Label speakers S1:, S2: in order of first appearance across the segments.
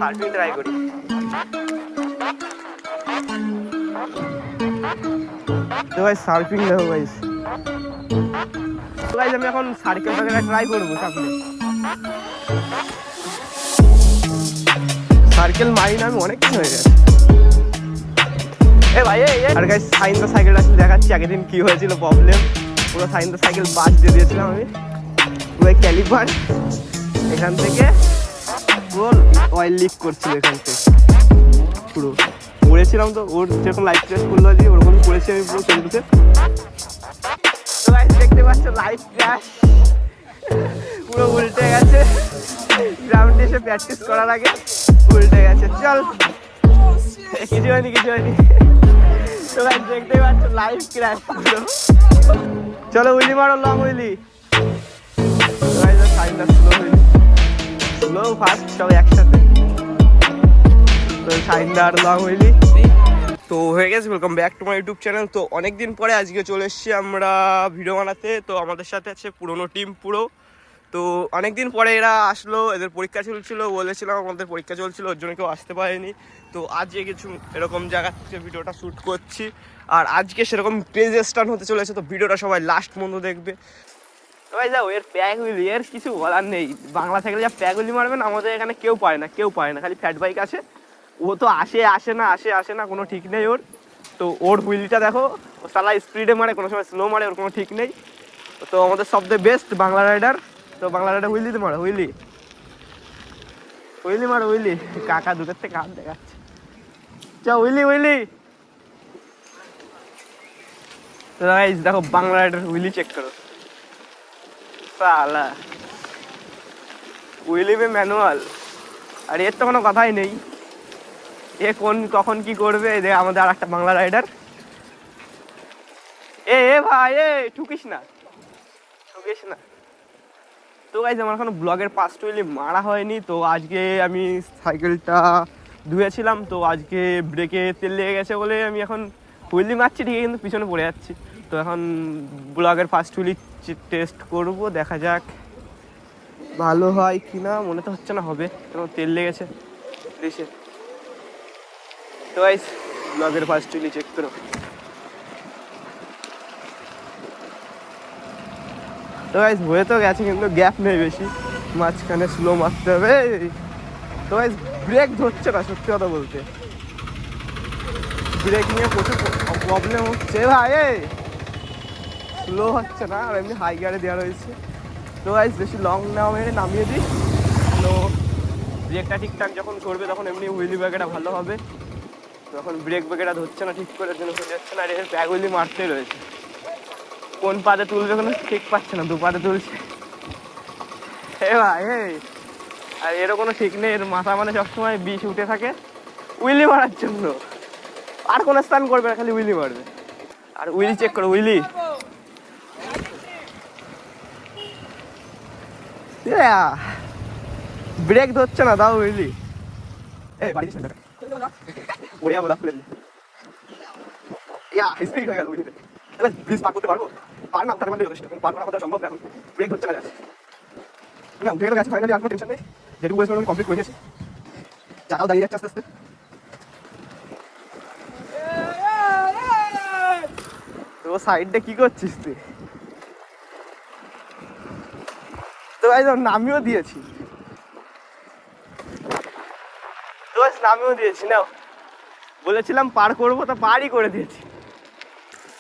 S1: Surfing try করি। তো ভাই সার্ফিং দেখো গাইস। তো গাইস আমি এখন সার্কেল বাগেরা ট্রাই করবো সামনে। সার্কেল মারি না আমি অনেকক্ষণ হয়ে গেছে। এ ভাই আর গাইস সাইন দা সাইকেলটা দেখাচ্ছি আগের দিন কি হয়েছিল প্রবলেম। পুরো সাইন দা সাইকেল বাজ দিয়ে দিয়েছিলাম আমি। পুরো ক্যালিপার এখান থেকে পুরো অয়েল লিক করছিল এখান থেকে পুরো। পড়েছিলাম তো ওর যেরকম লাইফ টেস্ট করলো যে ওরকম করেছি আমি পুরো চলতেছে। তো গাইস দেখতে পাচ্ছ লাইফ ক্র্যাশ পুরো উল্টে গেছে। গ্রাউন্ডে এসে প্র্যাকটিস করার আগে উল্টে গেছে। চল কিছু হয়নি কিছু হয়নি। তো গাইস দেখতে পাচ্ছ লাইফ ক্র্যাশ পুরো। চলো উইলি মারো লং উইলি। তো গাইস সাইনটা স্লো উইলি স্লো ফাস্ট সব একসাথে। তো সাইনটা আর লং উইলি তো হয়ে গেছে। Welcome back to my YouTube channel. তো অনেকদিন পরে আজকে চলে এসেছি আমরা ভিডিও বানাতে। তো আমাদের সাথে আছে পুরোনো টিম পুরো। তো অনেকদিন পরে এরা আসলো, এদের পরীক্ষা চলছিল, বলেছিলাম আমাদের পরীক্ষা চলছিল ওর জন্য কেউ আসতে পারেনি। তো আজকে কিছু এরকম জায়গা থেকে ভিডিওটা শ্যুট করছি। আর আজকে সেরকম ক্রেজ স্টার্ট হতে চলেছে। তো ভিডিওটা সবাই লাস্ট পর্যন্ত দেখবে। ভাই যাও এর প্যাগুলি এর কিছু বলার নেই। বাংলা থেকে যা প্যাগুলি মারবেন আমাদের এখানে কেউ পারে না, কেউ পারে না। খালি ফ্যাট বাইক আছে, ও তো আসে না কোনো ঠিক নেই ওর। তো ওর হুইলটা দেখো, ও সালা স্পিডে মারে, কোনো সময় স্লো মারে, ওর কোনো ঠিক নেই। তো আমাদের সবথেকে বেস্ট বাংলা রাইডার। তো বাংলা রাইডার হুইলি তো মারো, হুইলি হুইলি মারো হুইলি। কাকা দূরের থেকে হাত দেখাচ্ছে। চ হুইলি হুইলি। তো গাইস দেখো বাংলা রাইডার হুইলি চেক করো। সালা হুইলি মে ম্যানুয়াল। আর এর তো কোনো কথাই নেই, এ কখন কি করবে। আমাদের আর একটা বাংলা রাইডার। এ ভাই এ ঠুকিস না। তো গাইস আমার এখনো ব্লগের পাস্ট হুইলি মারা হয়নি। তো আজকে আমি সাইকেলটা ধুয়েছিলাম, তো আজকে ব্রেকে তেল লেগে গেছে বলে আমি এখন হুইলি মারছি ঠিকই, কিন্তু পিছনে পড়ে যাচ্ছি। তো এখন ব্লগের ফার্স্ট হুইলি টেস্ট করব, দেখা যাক ভালো হয় কি না। মনে তো হচ্ছে না হবে, কারণ তেল লেগেছে দেশে। তো গাইস ব্লগের ফার্স্ট হুইলি চেক করো। তো গাইস হয়ে তো গেছে, কিন্তু গ্যাপ নেই বেশি, মাঝখানে স্লো মারতে হবে। তো গাইস ব্রেক ধরছে না, সত্যি কথা বলতে ব্রেক নিয়ে প্রচুর প্রবলেম হচ্ছে ভাই। স্লো হচ্ছে না, আর এমনি হাই গিয়ারে দেওয়া রয়েছে। তো গাইস বেশি লং না মেরে নামিয়ে দিই। তো ব্রেকটা ঠিকঠাক যখন করবে তখন এমনি হুইলি ব্যাগেটা ভালো হবে। তখন ব্রেক ব্যাগেটা ধরছে না ঠিক করে, জন্য হয়ে যাচ্ছে না। আর এর ব্যাগ হুইলি মারতেই রয়েছে, কোন পাতে তুলবে কোনো ঠিক পাচ্ছে না, দু পাতে তুলছে। ভাই আর এরও কোনো ঠিক নেই, এর মাথা মানে সবসময় বিষ উঠে থাকে উইলি মারার জন্য। আর কোনো স্থান করবে না, খালি উইলি মারবে। আর উইলি চেক করো, উইলি ব্রেক ধরছে না, দাও উইলি। যেটুকু বলেছিলাম আমি কমপ্লিট করে গেছি, চাকাও দাঁড়িয়ে যাচ্ছে আস্তে আস্তে। তো সাইডটা কি করছিস তুই? তো ভাই নামিও দিয়েছি, তো নামিও দিয়েছি। নাও বলেছিলাম পার করবো, তো পারই করে দিয়েছি।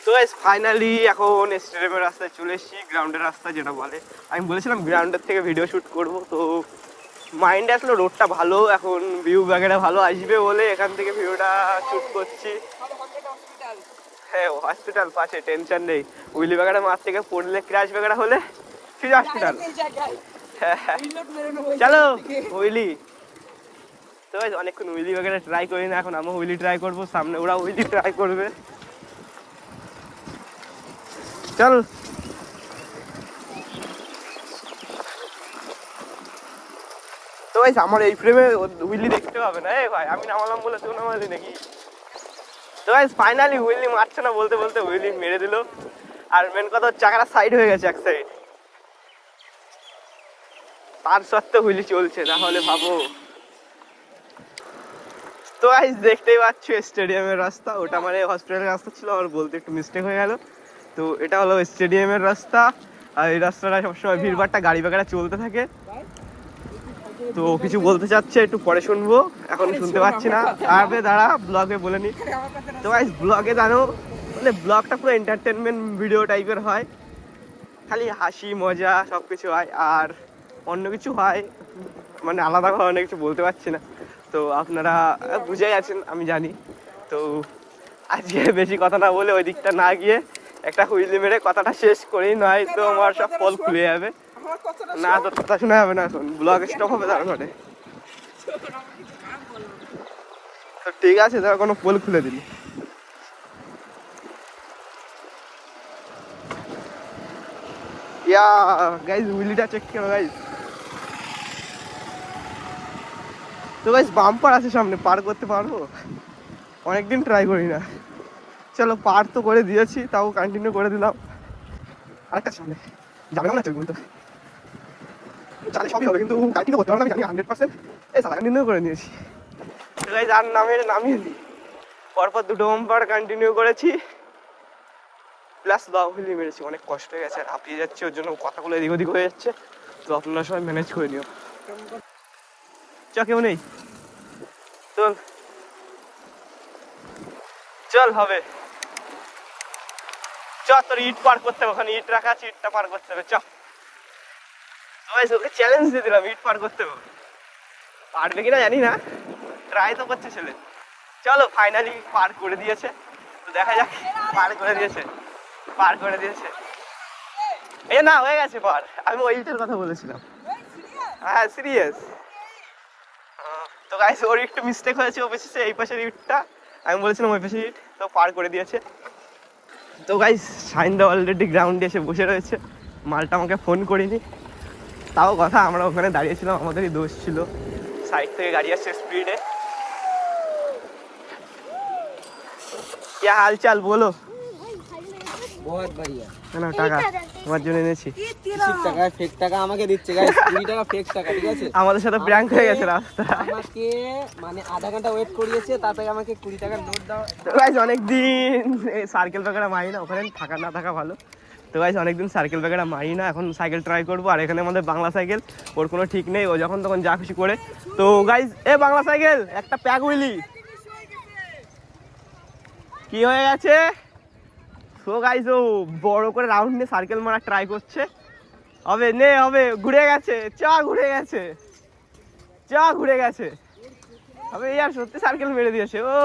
S1: তো ফাইনালি এখন স্টেডিয়ামের রাস্তায় চলে এসেছি, গ্রাউন্ডের রাস্তা যেটা বলে। আমি বলেছিলাম গ্রাউন্ডের থেকে ভিডিও শ্যুট করবো। তো মাইন্ডে আসলে রোডটা ভালো, এখন ভিউ ব্যাগেরা ভালো আসবে বলে এখান থেকে ভিডিওটা শ্যুট করছি। হ্যাঁ হসপিটাল পাশে, টেনশন নেই। উইলি ব্যাগেরা মাঠ থেকে পড়লে ক্র্যাশ ব্যাগেরা হলে ফিরে হসপিটাল। চলো উইলি। তো অনেকক্ষণ উইলি ব্যাগেরা ট্রাই করি না, এখন আমি উইলি ট্রাই করবো, সামনে ওরা উইলি ট্রাই করবে। চল তো ভাই আমার এই ফ্রেমে উইলি দেখতে হবে না। ভাই আমি নামালাম বলে তুই নামালি নাকি? তো ভাই ফাইনালি উইলি মারছে না বলতে বলতে উইলি মেরে দিল। আর মেন কথা চাকাটা সাইড হয়ে গেছে এক সাইড, তার সত্ত্বেও হুইলি চলছে। তাহলে ভাবো তো গাইস দেখতেই পাচ্ছ স্টেডিয়ামের রাস্তা, ওটা মানে হসপিটালের রাস্তা ছিল, আমার বলতে একটু মিস্টেক হয়ে গেল। তো এটা হলো স্টেডিয়ামের রাস্তা, আর এই রাস্তাটা সবসময় ভিড়ভাড়টা গাড়ি বাগাড়া চলতে থাকে। তো কিছু বলতে চাচ্ছে, একটু পরে শুনবো, এখন শুনতে পাচ্ছি না। আরে দাঁড়া, ব্লগে বলে নি। তো গাইস ব্লগে জানো মানে ব্লগটা পুরো এন্টারটেনমেন্ট ভিডিও টাইপের হয়, খালি হাসি মজা সব কিছু হয়, আর অন্য কিছু হয় মানে আলাদাভাবে অনেক কিছু বলতে পারছি না। তো আপনারা বুঝে গেছেন আমি জানি। তো আজকে বেশি কথা না বলে ওই দিকটা না গিয়ে একটা হুইলি মেরে কথাটা শেষ করি, নয় তো আমার সব ফল খুলে যাবে। না তোর কথা শোনা যাবে না, এখন ব্লগ স্টপ হবে তারপরে। তো ঠিক আছে, ধর কোনো পোল খুলে দিলি। ইয়া গাইস হুইলিটা চেক করো গাইস। তো গাইস বাম্পার আছে সামনে, পার করতে পারবো? অনেকদিন ট্রাই করি না। চলো পার তো করে দিয়েছি, তাও কন্টিনিউ করে দিলাম। আরেকটা সামনে যাবে না চলবে তো, জানি সবই হবে কিন্তু কন্টিনিউ করতে পারবো না, আমি জানি 100%। এই সারা কন্টিনিউ করে নিয়েছি। তো গাইস আর নামিয়ে দিই, পরপর দুটো বাম্পার কন্টিনিউ করেছি, প্লাস বাহুলি মেরেছি। অনেক কষ্ট হয়ে গেছে আর হাঁপিয়ে যাচ্ছে, ওর জন্য কথাগুলো এদিক ওদিক হয়ে যাচ্ছে। তো আপনারা সবাই ম্যানেজ করে নিও। চ কেউ নেই, চল চল হবে। চ তোর ইট পার করতে হবে, ওখানে ইট রাখা আছে, ইটটা পার করতে হবে। চ ওকে চ্যালেঞ্জ দিয়ে দিলাম, ইট পার করতে হবে। পারবে কিনা জানি না, ট্রাই তো করছে ছেলে। চলো ফাইনালি পার করে দিয়েছে, তো দেখা যাক। পার করে দিয়েছে, পার করে দিয়েছে। এই না হয়ে গেছে পার, আমি ওই ইটের কথা বলেছিলাম। হ্যাঁ সিরিয়াস। তো গাইস ওর একটু মিস্টেক হয়েছে, ও বেশি এই পাশের ইটটা, আমি বলেছিলাম ওই পাশের ইট, তো পার করে দিয়েছে। তো গাইস সাইনদা অলরেডি গ্রাউন্ডে এসে বসে রয়েছে, মালটা আমাকে ফোন করিনি। তাও কথা, আমরা ওখানে দাঁড়িয়েছিলাম, আমাদেরই দোষ ছিল, সাইড থেকে গাড়ি আসছে স্পিডে। क्या हाल चाल बोलो?
S2: बहुत बढ़िया।
S1: না টাকা তোমার জন্য এনেছি।
S2: টাকা ফেক টাকা আমাকে দিচ্ছে গাইস, 20 টাকা ফেক টাকা, ঠিক আছে?
S1: আমাদের সাথে প্র্যাঙ্ক হয়ে গেছে রাস্তা।
S2: আমাকে মানে আধা ঘন্টা ওয়েট করিয়েছে, তারপরে আমাকে 20 টাকার নোট দাও।
S1: তো গাইস অনেকদিন সার্কেল ব্যাগেরা মারি না, ওখানে থাকা না থাকা ভালো। তো গাইস অনেকদিন সার্কেল ব্যাগেরা মারি না, এখন সাইকেল ট্রাই করবো। আর এখানে আমাদের বাংলা সাইকেল, ওর কোনো ঠিক নেই, ও যখন তখন যা খুশি করে। তো গাইস এ বাংলা সাইকেল একটা প্যাক উইলি কি হয়ে গেছে। তো গাইস ও বড় করে রাউন্ড নিয়ে সার্কেল মারা ট্রাই করছে, হবে নে হবে, ঘুরে গেছে, ঘুরে গেছে, ঘুরে গেছে, হবে। ইয়ার সত্যি সার্কেল মেরে দিয়েছে ও,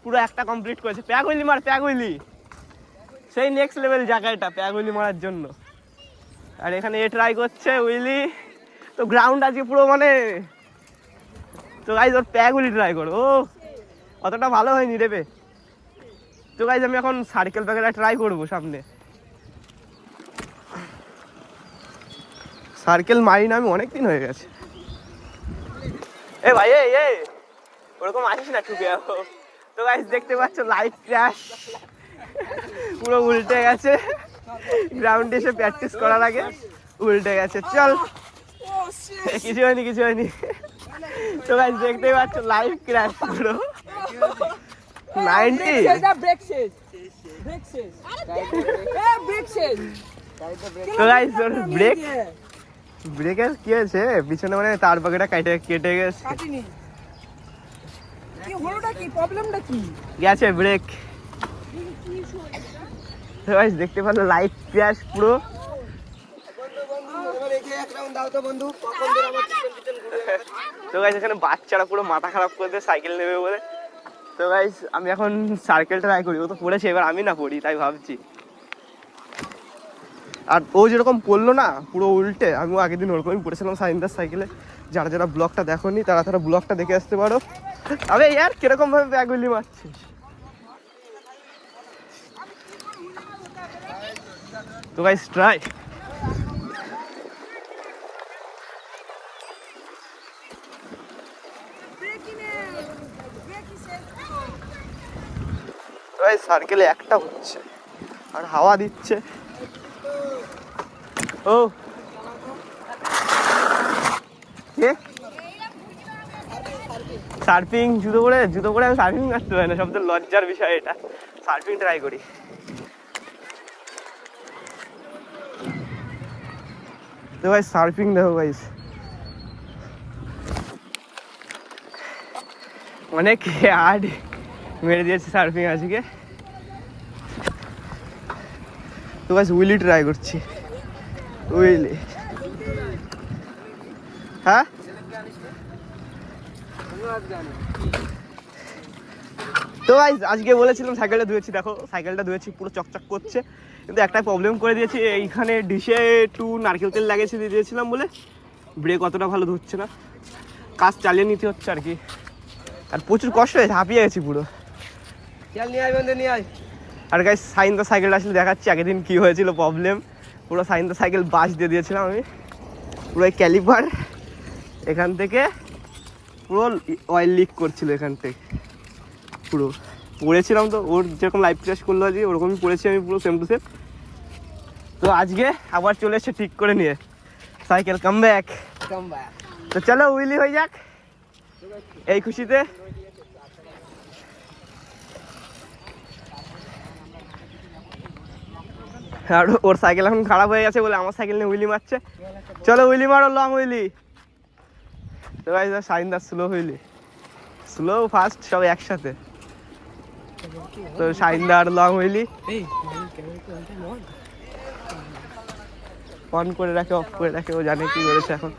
S1: পুরো একটা কমপ্লিট করেছে। প্যাক উইলি মার, প্যাক উইলি, সেই নেক্সট লেভেল জায়গাটা প্যাক উইলি মারার জন্য। আর এখানে এ ট্রাই করছে উইলি। তো গ্রাউন্ড আজকে পুরো মানে, তো গাইস ওর প্যাক উইলি ট্রাই করো, ও অতটা ভালো হয়নি রেবে। তো গাইস আমি এখন সার্কেল প্যাকেটা ট্রাই করবো সামনে। সার্কেল মারি না আমি অনেকদিন হয়ে গেছে। এ ভাই এ ওরকম আসিস না ঠুকে। তো গাইস দেখতে পাচ্ছ লাইভ ক্র্যাশ, পুরো উল্টে গেছে। গ্রাউন্ডে এসে প্র্যাকটিস করার আগে উল্টে গেছে। চল কিছু হয়নি, কিছু হয়নি। তো গাইস দেখতেই পাচ্ছ লাইভ ক্র্যাশ পুরো 90। তো গাইস ওর ব্রেকের কি হয়েছে পিছনে, মানে তার বাগেটা কেটে গেছে, গেছে ব্রেক। তো গাইস দেখতে পারলো লাইভ ক্র্যাশ পুরো। তো গাইস এখানে বাচ্চারা পুরো মাথা খারাপ করে দেয় সাইকেল নেবে বলে। তো গাইস আমি এখন সার্কেল ট্রাই করি, ও তো পড়েছে, এবার আমি না পড়ি, তাই ভাবছি। আর ও যেরকম পড়লো না পুরো উল্টে, আমিও আগের দিন ওরকমই পড়েছিলাম সাইন্দার সাইকেলে। যারা যারা ব্লগটা দেখোনি তারা ব্লগটা দেখে আসতে পারো। আরে ইয়ার কিরকম ভাবে ব্যাগুলি মারছিস। তো গাইস ট্রাই। সার্কেলে একটা হচ্ছে আর হাওয়া দিচ্ছে। ও কে সার্ফিং জুতো পরে আমি সার্ফিং করতে পারি না, সবচেয়ে লজ্জার বিষয় এটা। সার্ফিং ট্রাই করি। তো ভাই সার্ফিং দেখো গাইস, অনেক হার্ড মেরে দিয়েছে সার্ফিং আজকে। তো গাইস উইলি ট্রাই করছি, উইলি। হ্যাঁ তো গাইস আজকে বলেছিলাম সাইকেলটা ধুয়েছি, দেখো সাইকেলটা ধুয়েছি পুরো চকচক করছে, কিন্তু একটা প্রবলেম করে দিয়েছি, এইখানে ডিশে একটু নারকেল তেল লাগিয়েছে দিয়ে দিয়েছিলাম বলে ব্রেক অতটা ভালো ধরছে না, কাজ চালিয়ে নিতে হচ্ছে আর কি। আর প্রচুর কষ্ট হয়েছে, হাঁপিয়ে গেছি পুরো।
S2: চল নিয়ে আয় বন্ধু, নিয়ে আয়।
S1: আর গাইস সাইনদা সাইকেলটা আসলে দেখাচ্ছি আগের দিন কী হয়েছিল প্রবলেম। পুরো সাইনদা সাইকেল বাস দিয়ে দিয়েছিলাম আমি, পুরো ক্যালিপার এখান থেকে পুরো অয়েল লিক করছিল এখান থেকে, পুরো পড়েছিলাম। তো ওর যেরকম লাইফ ক্র্যাশ করলো আজকে ওরকমই পড়েছি আমি পুরো সেম টু সেম। তো আজকে আবার চলে এসে ঠিক করে নিয়ে সাইকেল কাম ব্যাক। তো চলো উইলি হয়ে যাক এই খুশিতে। আর ওর সাইকেল এখন খারাপ হয়ে গেছে বলে আমার সাইকেল নিয়ে উইলি মারছে। চলো উইলি মারো, লং উইলি। তো ভাই সাইনদার স্লো উইলি, স্লো ফাস্ট সব একসাথে। তো সাইনদার লং উইলি অন করে রাখে অফ করে রাখে, ও জানে কি করেছে এখন।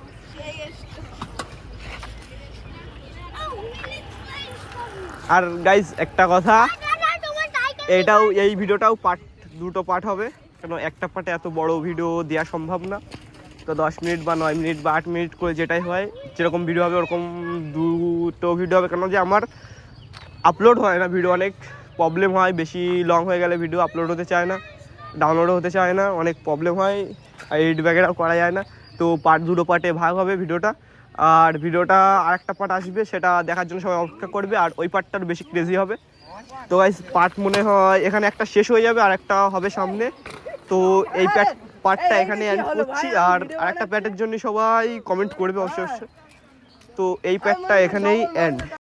S1: আর গাইজ একটা কথা, এই ভিডিওটাও দুটো পার্ট হবে, কেন একটা পার্টে এত বড় ভিডিও দেওয়া সম্ভব না। তো 10 মিনিট বা 9 মিনিট বা 8 মিনিট করে যেটাই হয়, যেরকম ভিডিও হবে ওরকম দুটো ভিডিও হবে। কেন যে আমার আপলোড হয় না ভিডিও, অনেক প্রবলেম হয়, বেশি লং হয়ে গেলে ভিডিও আপলোড হতে চায় না, ডাউনলোডও হতে চায় না, অনেক প্রবলেম হয়, এডিট ব্যাগেরাও করা যায় না। তো দুটো পার্টে ভাগ হবে ভিডিওটা। আর ভিডিওটা আরেকটা পার্ট আসবে, সেটা দেখার জন্য সবাই অপেক্ষা করবে। আর ওই পার্টটার বেশি ক্রেজি হবে। তো গাইস পার্ট মনে হয় এখানে একটা শেষ হয়ে যাবে, আর একটা হবে সামনে। তো এই পার্টটা এখানে এন্ড করছি। আর আরেকটা পার্টের জন্য সবাই কমেন্ট করবে অবশ্যই। তো এই পার্টটা এখানেই এন্ড।